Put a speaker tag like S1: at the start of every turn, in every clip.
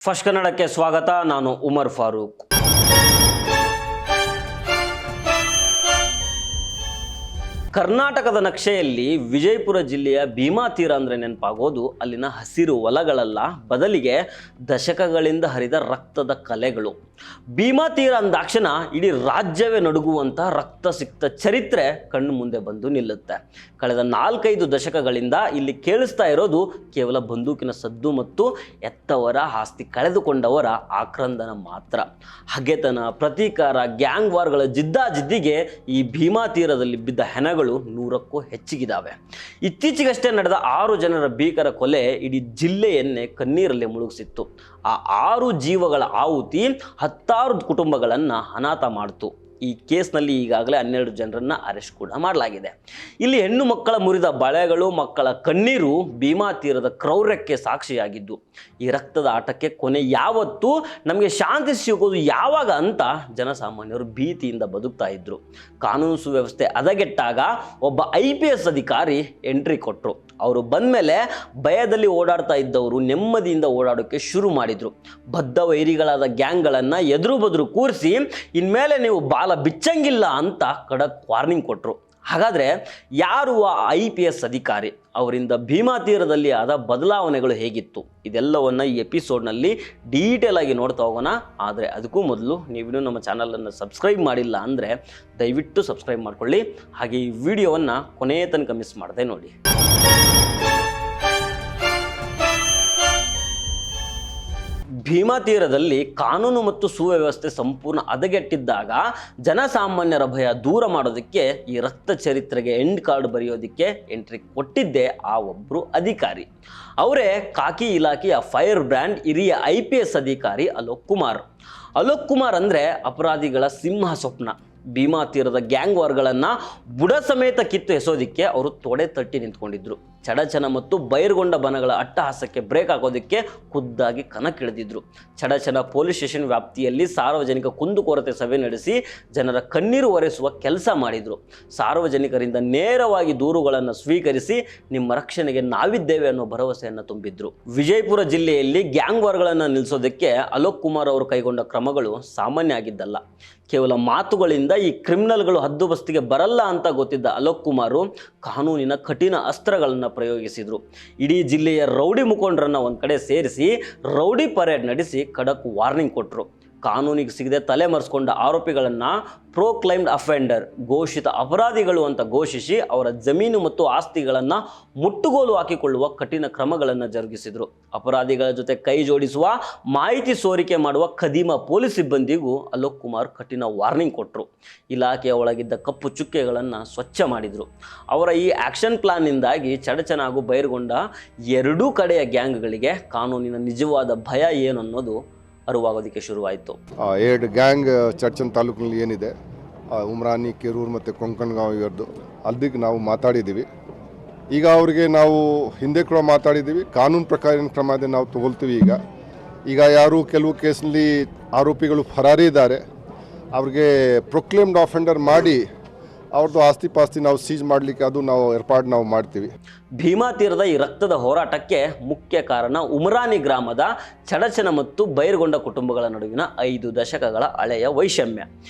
S1: First ಕನ್ನಡಕ್ಕೆ ಸ್ವಾಗತ. ನಾನು ಉಮರ್ ಫಾರೂಕ್. ಕರ್ನಾಟಕದ ನಕ್ಷೆಯಲ್ಲಿ ವಿಜಯಪುರ ಜಿಲ್ಲೆಯ ಭೀಮಾ ತೀರ ಅಂದರೆ ನೆನಪಾಗೋದು ಅಲ್ಲಿನ ಹಸಿರು ಹೊಲಗಳಲ್ಲ, ಬದಲಿಗೆ ದಶಕಗಳಿಂದ ಹರಿದ ರಕ್ತದ ಕಲೆಗಳು. ಭೀಮಾ ತೀರ ಅಂದಾಕ್ಷಣ ಇಡೀ ರಾಜ್ಯವೇ ನಡುಗುವಂಥ ರಕ್ತಸಿಕ್ತ ಚರಿತ್ರೆ ಕಣ್ಣು ಮುಂದೆ ಬಂದು ನಿಲ್ಲುತ್ತೆ. ಕಳೆದ 4-5 ದಶಕಗಳಿಂದ ಇಲ್ಲಿ ಕೇಳಿಸ್ತಾ ಇರೋದು ಕೇವಲ ಬಂದೂಕಿನ ಸದ್ದು ಮತ್ತು ಎತ್ತವರ ಆಸ್ತಿ ಕಳೆದುಕೊಂಡವರ ಆಕ್ರಂದನ ಮಾತ್ರ. ಹಗೆತನ, ಪ್ರತೀಕಾರ, ಗ್ಯಾಂಗ್ ವಾರ್ಗಳ ಜಿದ್ದಾಜಿದ್ದಿಗೆ ಈ ಭೀಮಾ ತೀರದಲ್ಲಿ ಬಿದ್ದ ಹೆಣಗಳು 100ಕ್ಕೂ ಹೆಚ್ಚಿಗಿದ್ದಾವೆ. ಇತ್ತೀಚೆಗಷ್ಟೇ ನಡೆದ 6 ಜನರ ಭೀಕರ ಕೊಲೆ ಇಡೀ ಜಿಲ್ಲೆಯನ್ನೇ ಕಣ್ಣೀರಲ್ಲಿ ಮುಳುಗಿಸಿತ್ತು. ಆ 6 ಜೀವಗಳ ಆಹುತಿ 10 ಕುಟುಂಬಗಳನ್ನು ಅನಾಥ ಮಾಡಿತು. ಈ ಕೇಸ್ನಲ್ಲಿ ಈಗಾಗಲೇ 12 ಜನರನ್ನು ಅರೆಸ್ಟ್ ಕೂಡ ಮಾಡಲಾಗಿದೆ. ಇಲ್ಲಿ ಹೆಣ್ಣು ಮಕ್ಕಳ ಮುರಿದ ಬಳೆಗಳು, ಮಕ್ಕಳ ಕಣ್ಣೀರು ಭೀಮಾ ತೀರದ ಕ್ರೌರ್ಯಕ್ಕೆ ಸಾಕ್ಷಿಯಾಗಿದ್ದು, ಈ ರಕ್ತದ ಆಟಕ್ಕೆ ಕೊನೆ ಯಾವತ್ತೂ, ನಮಗೆ ಶಾಂತಿ ಸಿಗೋದು ಯಾವಾಗ ಅಂತ ಜನಸಾಮಾನ್ಯರು ಭೀತಿಯಿಂದ ಬದುಕ್ತಾ ಇದ್ರು. ಕಾನೂನು ಸುವ್ಯವಸ್ಥೆ ಹದಗೆಟ್ಟಾಗ ಒಬ್ಬ IPS ಅಧಿಕಾರಿ ಎಂಟ್ರಿ ಕೊಟ್ಟರು. ಅವರು ಬಂದಮೇಲೆ ಭಯದಲ್ಲಿ ಓಡಾಡ್ತಾ ಇದ್ದವರು ನೆಮ್ಮದಿಯಿಂದ ಓಡಾಡೋಕ್ಕೆ ಶುರು ಮಾಡಿದರು. ಬದ್ಧ ವೈರಿಗಳಾದ ಗ್ಯಾಂಗ್ಗಳನ್ನು ಎದುರು ಬದುರು ಕೂರಿಸಿ ಇನ್ಮೇಲೆ ನೀವು ಬಾಲ ಬಿಚ್ಚಂಗಿಲ್ಲ ಅಂತ ಖಡಕ್ ವಾರ್ನಿಂಗ್ ಕೊಟ್ಟರು. ಹಾಗಾದರೆ ಯಾರು ಆ IPS ಅಧಿಕಾರಿ? ಅವರಿಂದ ಭೀಮಾ ತೀರದಲ್ಲಿ ಆದ ಬದಲಾವಣೆಗಳು ಹೇಗಿತ್ತು? ಇದೆಲ್ಲವನ್ನು ಈ ಎಪಿಸೋಡ್ನಲ್ಲಿ ಡೀಟೇಲ್ ಆಗಿ ನೋಡ್ತಾ ಹೋಗೋಣ. ಆದರೆ ಅದಕ್ಕೂ ಮೊದಲು ನೀವಿನ್ನೂ ನಮ್ಮ ಚಾನಲನ್ನು ಸಬ್ಸ್ಕ್ರೈಬ್ ಮಾಡಿಲ್ಲ ಅಂದರೆ ದಯವಿಟ್ಟು ಸಬ್ಸ್ಕ್ರೈಬ್ ಮಾಡ್ಕೊಳ್ಳಿ. ಹಾಗೆ ಈ ವಿಡಿಯೋವನ್ನು ಕೊನೆಯ ತನಕ ಮಿಸ್ ಮಾಡದೆ ನೋಡಿ. ಭೀಮಾ ತೀರದಲ್ಲಿ ಕಾನೂನು ಮತ್ತು ಸುವ್ಯವಸ್ಥೆ ಸಂಪೂರ್ಣ ಹದಗೆಟ್ಟಿದ್ದಾಗ ಜನಸಾಮಾನ್ಯರ ಭಯ ದೂರ ಮಾಡೋದಕ್ಕೆ ಈ ರಕ್ತ ಚರಿತ್ರೆಗೆ ಎಂಡ್ ಕಾರ್ಡ್ ಬರೆಯೋದಕ್ಕೆ ಎಂಟ್ರಿ ಕೊಟ್ಟಿದ್ದೇ ಆ ಒಬ್ಬರು ಅಧಿಕಾರಿ. ಅವರೇ ಖಾಕಿ ಇಲಾಖೆಯ ಫೈರ್ ಬ್ರ್ಯಾಂಡ್ ಹಿರಿಯ IPS ಅಧಿಕಾರಿ ಅಲೋಕ್ ಕುಮಾರ್. ಅಲೋಕ್ ಕುಮಾರ್ ಅಂದರೆ ಅಪರಾಧಿಗಳ ಸಿಂಹ ಸ್ವಪ್ನ. ಭೀಮಾ ತೀರದ ಗ್ಯಾಂಗ್ ವಾರ್ಗಳನ್ನು ಬುಡ ಸಮೇತ ಕಿತ್ತು ಎಸೋದಿಕ್ಕೆ ಅವರು ತೊಡೆ ತಟ್ಟಿ ನಿಂತ್ಕೊಂಡಿದ್ರು. ಚಡಚಣ ಮತ್ತು ಬೈರ್ಗೊಂಡ ಬನಗಳ ಅಟ್ಟಹಾಸಕ್ಕೆ ಬ್ರೇಕ್ ಹಾಕೋದಕ್ಕೆ ಖುದ್ದಾಗಿ ಕಣಕ್ಕಿಳಿದಿದ್ರು. ಚಡಚಣ ಪೊಲೀಸ್ ಸ್ಟೇಷನ್ ವ್ಯಾಪ್ತಿಯಲ್ಲಿ ಸಾರ್ವಜನಿಕ ಕುಂದುಕೊರತೆ ಸಭೆ ನಡೆಸಿ ಜನರ ಕಣ್ಣೀರು ಒರೆಸುವ ಕೆಲಸ ಮಾಡಿದರು. ಸಾರ್ವಜನಿಕರಿಂದ ನೇರವಾಗಿ ದೂರುಗಳನ್ನು ಸ್ವೀಕರಿಸಿ ನಿಮ್ಮ ರಕ್ಷಣೆಗೆ ನಾವಿದ್ದೇವೆ ಅನ್ನೋ ಭರವಸೆಯನ್ನು ತುಂಬಿದ್ರು. ವಿಜಯಪುರ ಜಿಲ್ಲೆಯಲ್ಲಿ ಗ್ಯಾಂಗ್ ವಾರ್ಗಳನ್ನು ನಿಲ್ಲಿಸೋದಕ್ಕೆ ಅಲೋಕ್ ಕುಮಾರ್ ಅವರು ಕೈಗೊಂಡ ಕ್ರಮಗಳು ಸಾಮಾನ್ಯ ಆಗಿದ್ದಲ್ಲ. ಕೇವಲ ಮಾತುಗಳಿಂದ ಈ ಕ್ರಿಮಿನಲ್ಗಳು ಹದ್ದುಬಸ್ತಿಗೆ ಬರಲ್ಲ ಅಂತ ಗೊತ್ತಿದ್ದ ಅಲೋಕ್ ಕುಮಾರು ಕಾನೂನಿನ ಕಠಿಣ ಅಸ್ತ್ರಗಳನ್ನು ಪ್ರಯೋಗಿಸಿದರು. ಇಡೀ ಜಿಲ್ಲೆಯ ರೌಡಿ ಮುಖಂಡರನ್ನು ಒಂದು ಕಡೆ ಸೇರಿಸಿ ರೌಡಿ ಪರೇಡ್ ನಡೆಸಿ ಖಡಕ್ ವಾರ್ನಿಂಗ್ ಕೊಟ್ಟರು. ಕಾನೂನಿಗೆ ಸಿಗದೆ ತಲೆಮರೆಸ್ಕೊಂಡ ಆರೋಪಿಗಳನ್ನು ಪ್ರೋಕ್ಲೈಮ್ಡ್ ಅಫೆಂಡರ್, ಘೋಷಿತ ಅಪರಾಧಿಗಳು ಅಂತ ಘೋಷಿಸಿ ಅವರ ಜಮೀನು ಮತ್ತು ಆಸ್ತಿಗಳನ್ನು ಮುಟ್ಟುಗೋಲು ಹಾಕಿಕೊಳ್ಳುವ ಕಠಿಣ ಕ್ರಮಗಳನ್ನು ಜರುಗಿಸಿದರು. ಅಪರಾಧಿಗಳ ಜೊತೆ ಕೈ ಜೋಡಿಸುವ, ಮಾಹಿತಿ ಸೋರಿಕೆ ಮಾಡುವ ಖದೀಮ ಪೊಲೀಸ್ ಸಿಬ್ಬಂದಿಗೂ ಅಲೋಕ್ ಕುಮಾರ್ ಕಠಿಣ ವಾರ್ನಿಂಗ್ ಕೊಟ್ಟರು. ಇಲಾಖೆಯ ಒಳಗಿದ್ದ ಕಪ್ಪು ಚುಕ್ಕೆಗಳನ್ನು ಸ್ವಚ್ಛ ಮಾಡಿದರು. ಅವರ ಈ ಆ್ಯಕ್ಷನ್ ಪ್ಲಾನ್ನಿಂದಾಗಿ ಚಡಚಣ ಹಾಗೂ ಬೈರ್ಗೊಂಡ 2 ಕಡೆಯ ಗ್ಯಾಂಗ್ಗಳಿಗೆ ಕಾನೂನಿನ ನಿಜವಾದ ಭಯ ಏನು ಅನ್ನೋದು ಅರಿವಾಗೋದಕ್ಕೆ ಶುರುವಾಯಿತು.
S2: 2 ಗ್ಯಾಂಗ್ ಚಡ್ಚನ್ ತಾಲೂಕಿನಲ್ಲಿ ಏನಿದೆ, ಉಮ್ರಾನಿ, ಕೆರೂರು ಮತ್ತು ಕೊಂಕಣ್ಗಾಂವ್ ಇವರದ್ದು ಅಲ್ಲಿಗೆ ನಾವು ಮಾತಾಡಿದ್ದೀವಿ. ಈಗ ಅವರಿಗೆ ನಾವು ಹಿಂದೆ ಕೂಡ ಮಾತಾಡಿದ್ದೀವಿ. ಕಾನೂನು ಪ್ರಕಾರ ಏನು ಕ್ರಮ ಇದೆ ನಾವು ತಗೊಳ್ತೀವಿ. ಈಗ ಯಾರು ಕೆಲವು ಕೇಸ್ನಲ್ಲಿ ಆರೋಪಿಗಳು ಫರಾರಿ ಇದ್ದಾರೆ, ಅವ್ರಿಗೆ ಪ್ರೊಕ್ಲೇಮ್ಡ್ ಆಫೆಂಡರ್ ಮಾಡಿ ಅವ್ರದ್ದು ಆಸ್ತಿ ಪಾಸ್ತಿ ನಾವು ಸೀಜ್ ಮಾಡಲಿಕ್ಕೆ ಅದು ನಾವು ಏರ್ಪಾಡು ನಾವು ಮಾಡ್ತೀವಿ.
S1: ಭೀಮಾ ತೀರದ ಈ ರಕ್ತದ ಹೋರಾಟಕ್ಕೆ ಮುಖ್ಯ ಕಾರಣ ಉಮ್ರಾನಿ ಗ್ರಾಮದ ಚಡಚಣ ಮತ್ತು ಬೈರ್ಗೊಂಡ ಕುಟುಂಬಗಳ ನಡುವಿನ 5 ದಶಕಗಳ ಹಳೆಯ ವೈಷಮ್ಯ.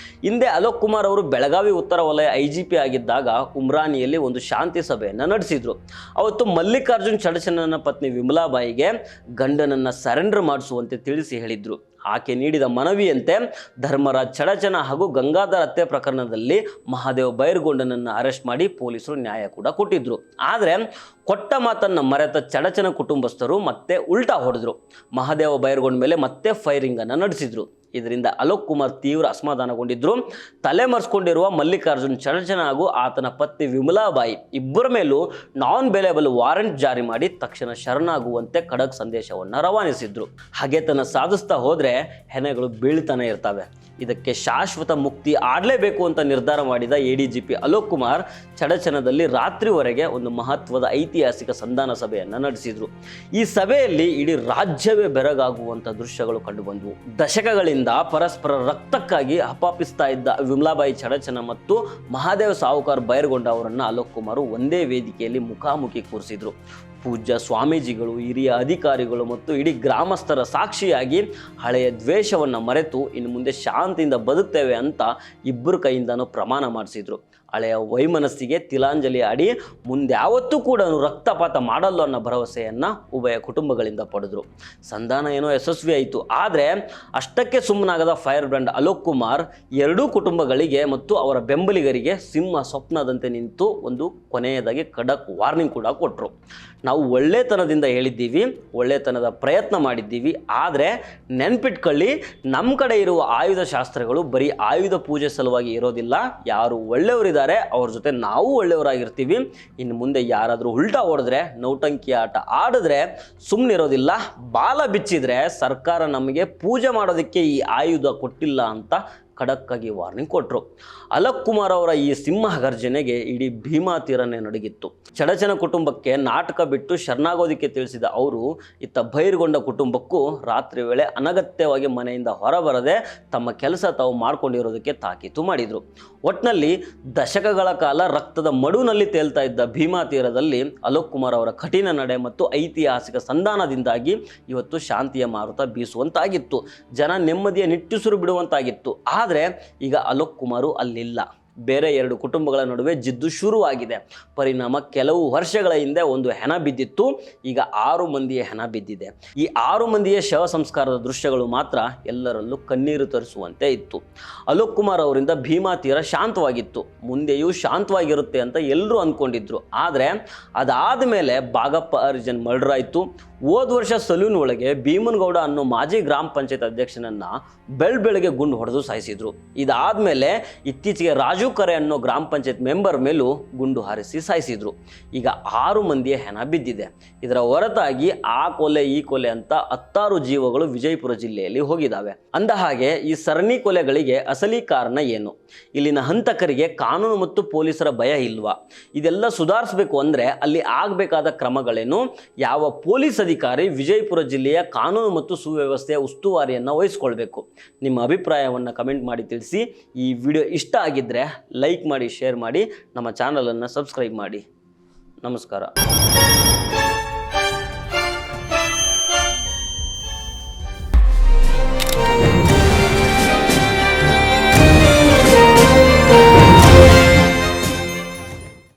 S1: ಹಿಂದೆ ಅಲೋಕ್ ಕುಮಾರ್ ಅವರು ಬೆಳಗಾವಿ ಉತ್ತರ ವಲಯ IGP ಆಗಿದ್ದಾಗ ಉಮ್ರಾನಿಯಲ್ಲಿ ಒಂದು ಶಾಂತಿ ಸಭೆಯನ್ನು ನಡೆಸಿದ್ರು. ಅವತ್ತು ಮಲ್ಲಿಕಾರ್ಜುನ್ ಚಡಚಣನ ಪತ್ನಿ ವಿಮಲಾಬಾಯಿಗೆ ಗಂಡನನ್ನು ಸರೆಂಡರ್ ಮಾಡಿಸುವಂತೆ ತಿಳಿಸಿ ಹೇಳಿದ್ರು. ಆಕೆ ನೀಡಿದ ಮನವಿಯಂತೆ ಧರ್ಮರಾಜ್ ಚಡಚಣ ಹಾಗೂ ಗಂಗಾಧರ್ ಹತ್ಯೆ ಪ್ರಕರಣದಲ್ಲಿ ಮಹಾದೇವ್ ಬೈರ್ಗೊಂಡನನ್ನು ಅರೆಸ್ಟ್ ಮಾಡಿ ಪೊಲೀಸರು ನ್ಯಾಯ ಕೂಡ ಕೊಟ್ಟಿದ್ರು. ಆದರೆ ಕೊಟ್ಟ ಮಾತನ್ನು ಮರೆತ ಚಡಚಣ ಕುಟುಂಬಸ್ಥರು ಮತ್ತೆ ಉಲ್ಟಾ ಹೊಡೆದ್ರು. ಮಹಾದೇವ ಬೈರ್ಗೊಂಡ ಮೇಲೆ ಮತ್ತೆ ಫೈರಿಂಗನ್ನು ನಡೆಸಿದ್ರು. ಇದರಿಂದ ಅಲೋಕ್ ಕುಮಾರ್ ತೀವ್ರ ಅಸಮಾಧಾನಗೊಂಡಿದ್ರು. ತಲೆಮರೆಸ್ಕೊಂಡಿರುವ ಮಲ್ಲಿಕಾರ್ಜುನ್ ಚಡಚಣ ಹಾಗೂ ಆತನ ಪತ್ನಿ ವಿಮಲಾಬಾಯಿ ಇಬ್ಬರ ಮೇಲೂ ನಾನ್ ಬೇಲೇಬಲ್ ವಾರೆಂಟ್ ಜಾರಿ ಮಾಡಿ ತಕ್ಷಣ ಶರಣಾಗುವಂತೆ ಖಡಕ್ ಸಂದೇಶವನ್ನು ರವಾನಿಸಿದ್ರು. ಹಗೆತನ ಸಾಧಿಸ್ತಾ ಹೋದರೆ ಹೆಣಗಳು ಬೀಳ್ತಾನೆ ಇರ್ತವೆ. ಇದಕ್ಕೆ ಶಾಶ್ವತ ಮುಕ್ತಿ ಆಡಲೇಬೇಕು ಅಂತ ನಿರ್ಧಾರ ಮಾಡಿದ ADGP ಅಲೋಕ್ ಕುಮಾರ್ ಚಡಚಣದಲ್ಲಿ ರಾತ್ರಿವರೆಗೆ ಒಂದು ಮಹತ್ವದ ಐತಿಹಾಸಿಕ ಸಂಧಾನ ಸಭೆಯನ್ನು ನಡೆಸಿದರು. ಈ ಸಭೆಯಲ್ಲಿ ಇಡೀ ರಾಜ್ಯವೇ ಬೆರಗಾಗುವಂಥ ದೃಶ್ಯಗಳು ಕಂಡುಬಂದವು. ದಶಕಗಳಿಂದ ಪರಸ್ಪರ ರಕ್ತಕ್ಕಾಗಿ ಹಪಾಪಿಸ್ತಾ ಇದ್ದ ವಿಮಲಾಬಾಯಿ ಚಡಚಣ ಮತ್ತು ಮಹಾದೇವ್ ಸಾವುಕಾರ್ ಬೈರ್ಗೊಂಡ ಅವರನ್ನು ಅಲೋಕ್ ಕುಮಾರ್ ಒಂದೇ ವೇದಿಕೆಯಲ್ಲಿ ಮುಖಾಮುಖಿ ಕೂರಿಸಿದ್ರು. ಪೂಜ್ಯ ಸ್ವಾಮೀಜಿಗಳು, ಹಿರಿಯ ಅಧಿಕಾರಿಗಳು ಮತ್ತು ಇಡೀ ಗ್ರಾಮಸ್ಥರ ಸಾಕ್ಷಿಯಾಗಿ ಹಳೆಯ ದ್ವೇಷವನ್ನು ಮರೆತು ಇನ್ನು ಮುಂದೆ ಶಾಂತಿಯಿಂದ ಬದುಕ್ತೇವೆ ಅಂತ ಇಬ್ಬರು ಕೈಯಿಂದನೂ ಪ್ರಮಾಣ ಮಾಡಿಸಿದ್ರು. ಹಳೆಯ ವೈಮನಸ್ಸಿಗೆ ತಿಲಾಂಜಲಿ ಅಡಿ ಮುಂದ್ಯಾವತ್ತೂ ಕೂಡ ರಕ್ತಪಾತ ಮಾಡಲ್ಲ ಅನ್ನೋ ಭರವಸೆಯನ್ನು ಉಭಯ ಕುಟುಂಬಗಳಿಂದ ಪಡೆದ್ರು. ಸಂಧಾನ ಏನೋ ಯಶಸ್ವಿ ಆಯಿತು. ಆದರೆ ಅಷ್ಟಕ್ಕೆ ಸುಮ್ಮನಾಗದ ಫೈರ್ ಬ್ರ್ಯಾಂಡ್ ಅಲೋಕ್ ಕುಮಾರ್ ಎರಡೂ ಕುಟುಂಬಗಳಿಗೆ ಮತ್ತು ಅವರ ಬೆಂಬಲಿಗರಿಗೆ ಸಿಂಹ ಸ್ವಪ್ನದಂತೆ ನಿಂತು ಒಂದು ಕೊನೆಯದಾಗಿ ಖಡಕ್ ವಾರ್ನಿಂಗ್ ಕೂಡ ಕೊಟ್ಟರು. ನಾವು ಒಳ್ಳೆತನದಿಂದ ಹೇಳಿದ್ದೀವಿ, ಒಳ್ಳೆತನದ ಪ್ರಯತ್ನ ಮಾಡಿದ್ದೀವಿ, ಆದರೆ ನೆನ್ಪಿಟ್ಕೊಳ್ಳಿ, ನಮ್ಮ ಕಡೆ ಇರುವ ಆಯುಧ ಶಾಸ್ತ್ರಗಳು ಬರೀ ಆಯುಧ ಪೂಜೆ ಸಲುವಾಗಿ ಇರೋದಿಲ್ಲ. ಯಾರು ಒಳ್ಳೆಯವರಿದ್ದಾರೆ ಅವ್ರ ಜೊತೆ ನಾವು ಒಳ್ಳೆಯವರಾಗಿರ್ತೀವಿ. ಇನ್ನು ಮುಂದೆ ಯಾರಾದರೂ ಉಲ್ಟಾ ಹೊಡೆದ್ರೆ, ನೌಟಂಕಿ ಆಟ ಆಡಿದ್ರೆ ಸುಮ್ಮನಿರೋದಿಲ್ಲ. ಬಾಲ ಬಿಚ್ಚಿದ್ರೆ ಸರ್ಕಾರ ನಮಗೆ ಪೂಜೆ ಮಾಡೋದಕ್ಕೆ ಈ ಆಯುಧ ಕೊಟ್ಟಿಲ್ಲ ಅಂತ ಖಡಕ್ಕಾಗಿ ವಾರ್ನಿಂಗ್ ಕೊಟ್ಟರು. ಅಲೋಕ್ ಕುಮಾರ್ ಅವರ ಈ ಸಿಂಹ ಗರ್ಜನೆಗೆ ಇಡೀ ಭೀಮಾ ತೀರನೇ ನಡುಗಿತ್ತು. ಚಡಚನ ಕುಟುಂಬಕ್ಕೆ ನಾಟಕ ಬಿಟ್ಟು ಶರಣಾಗೋದಕ್ಕೆ ತಿಳಿಸಿದ ಅವರು ಇತ್ತ ಬೈರ್ಗೊಂಡ ಕುಟುಂಬಕ್ಕೂ ರಾತ್ರಿ ವೇಳೆ ಅನಗತ್ಯವಾಗಿ ಮನೆಯಿಂದ ಹೊರಬರದೆ ತಮ್ಮ ಕೆಲಸ ತಾವು ಮಾಡ್ಕೊಂಡಿರೋದಕ್ಕೆ ತಾಕೀತು ಮಾಡಿದರು. ಒಟ್ಟಿನಲ್ಲಿ ದಶಕಗಳ ಕಾಲ ರಕ್ತದ ಮಡುವಿನಲ್ಲಿ ತೇಲ್ತಾ ಇದ್ದ ಭೀಮಾ ತೀರದಲ್ಲಿ ಅಲೋಕ್ ಕುಮಾರ್ ಅವರ ಕಠಿಣ ನಡೆ ಮತ್ತು ಐತಿಹಾಸಿಕ ಸಂಧಾನದಿಂದಾಗಿ ಇವತ್ತು ಶಾಂತಿಯ ಮಾರುತ ಬೀಸುವಂತಾಗಿತ್ತು. ಜನ ನೆಮ್ಮದಿಯ ನಿಟ್ಟುಸಿರು ಬಿಡುವಂತಾಗಿತ್ತು. ಆದರೆ ಈಗ ಅಲೋಕ್ ಕುಮಾರು ಅಲ್ಲಿಲ್ಲ. ಬೇರೆ ಎರಡು ಕುಟುಂಬಗಳ ನಡುವೆ ಜಿದ್ದು ಶುರುವಾಗಿದೆ. ಪರಿಣಾಮ ಕೆಲವು ವರ್ಷಗಳ ಹಿಂದೆ ಒಂದು ಹೆಣ ಬಿದ್ದಿತ್ತು. ಈಗ 6 ಮಂದಿಯ ಹೆಣ ಬಿದ್ದಿದೆ. ಈ 6 ಮಂದಿಯ ಶವ ಸಂಸ್ಕಾರದ ದೃಶ್ಯಗಳು ಮಾತ್ರ ಎಲ್ಲರಲ್ಲೂ ಕಣ್ಣೀರು ತರಿಸುವಂತೆ ಇತ್ತು. ಅಲೋಕ್ ಕುಮಾರ್ ಅವರಿಂದ ಭೀಮಾ ತೀರ ಶಾಂತವಾಗಿತ್ತು, ಮುಂದೆಯೂ ಶಾಂತವಾಗಿರುತ್ತೆ ಅಂತ ಎಲ್ಲರೂ ಅಂದ್ಕೊಂಡಿದ್ರು. ಆದರೆ ಅದಾದ ಮೇಲೆ ಬಾಗಪ್ಪ ಹರಿಜನ್ ಮರ್ಡರ್ ಆಯಿತು. ಹೋದ ವರ್ಷ ಸಲೂನ್ ಒಳಗೆ ಭೀಮನಗೌಡ ಅನ್ನೋ ಮಾಜಿ ಗ್ರಾಮ ಪಂಚಾಯತ್ ಅಧ್ಯಕ್ಷನನ್ನ ಬೆಳಗ್ಗೆ ಗುಂಡು ಹೊಡೆದು ಸಾಯಿಸಿದ್ರು. ಇದಾದ್ಮೇಲೆ ಇತ್ತೀಚೆಗೆ ರಾಜು ಕರೆ ಅನ್ನೋ ಗ್ರಾಮ ಪಂಚಾಯತ್ ಮೆಂಬರ್ ಮೇಲೂ ಗುಂಡು ಹಾರಿಸಿ ಸಾಯಿಸಿದ್ರು. ಈಗ 6 ಮಂದಿಯ ಹೆಣ ಬಿದ್ದಿದೆ. ಇದರ ಹೊರತಾಗಿ ಆ ಕೊಲೆ ಈ ಕೊಲೆ ಅಂತ 10 ಜೀವಗಳು ವಿಜಯಪುರ ಜಿಲ್ಲೆಯಲ್ಲಿ ಹೋಗಿದ್ದಾವೆ. ಅಂದ ಹಾಗೆ ಈ ಸರಣಿ ಕೊಲೆಗಳಿಗೆ ಅಸಲಿ ಕಾರಣ ಏನು? ಇಲ್ಲಿನ ಹಂತಕರಿಗೆ ಕಾನೂನು ಮತ್ತು ಪೊಲೀಸರ ಭಯ ಇಲ್ವಾ? ಇದೆಲ್ಲ ಸುಧಾರಿಸಬೇಕು ಅಂದರೆ ಅಲ್ಲಿ ಆಗಬೇಕಾದ ಕ್ರಮಗಳೇನು? ಯಾವ ಪೊಲೀಸ್ ಅಧಿಕಾರಿ ವಿಜಯಪುರ ಜಿಲ್ಲೆಯ ಕಾನೂನು ಮತ್ತು ಸುವ್ಯವಸ್ಥೆಯ ಉಸ್ತುವಾರಿಯನ್ನು ವಹಿಸಿಕೊಳ್ಬೇಕು? ನಿಮ್ಮ ಅಭಿಪ್ರಾಯವನ್ನು ಕಮೆಂಟ್ ಮಾಡಿ ತಿಳಿಸಿ. ಈ ವಿಡಿಯೋ ಇಷ್ಟ ಆಗಿದ್ದರೆ ಲೈಕ್ ಮಾಡಿ, ಶೇರ್ ಮಾಡಿ, ನಮ್ಮ ಚಾನಲನ್ನು ಸಬ್ಸ್ಕ್ರೈಬ್ ಮಾಡಿ. ನಮಸ್ಕಾರ.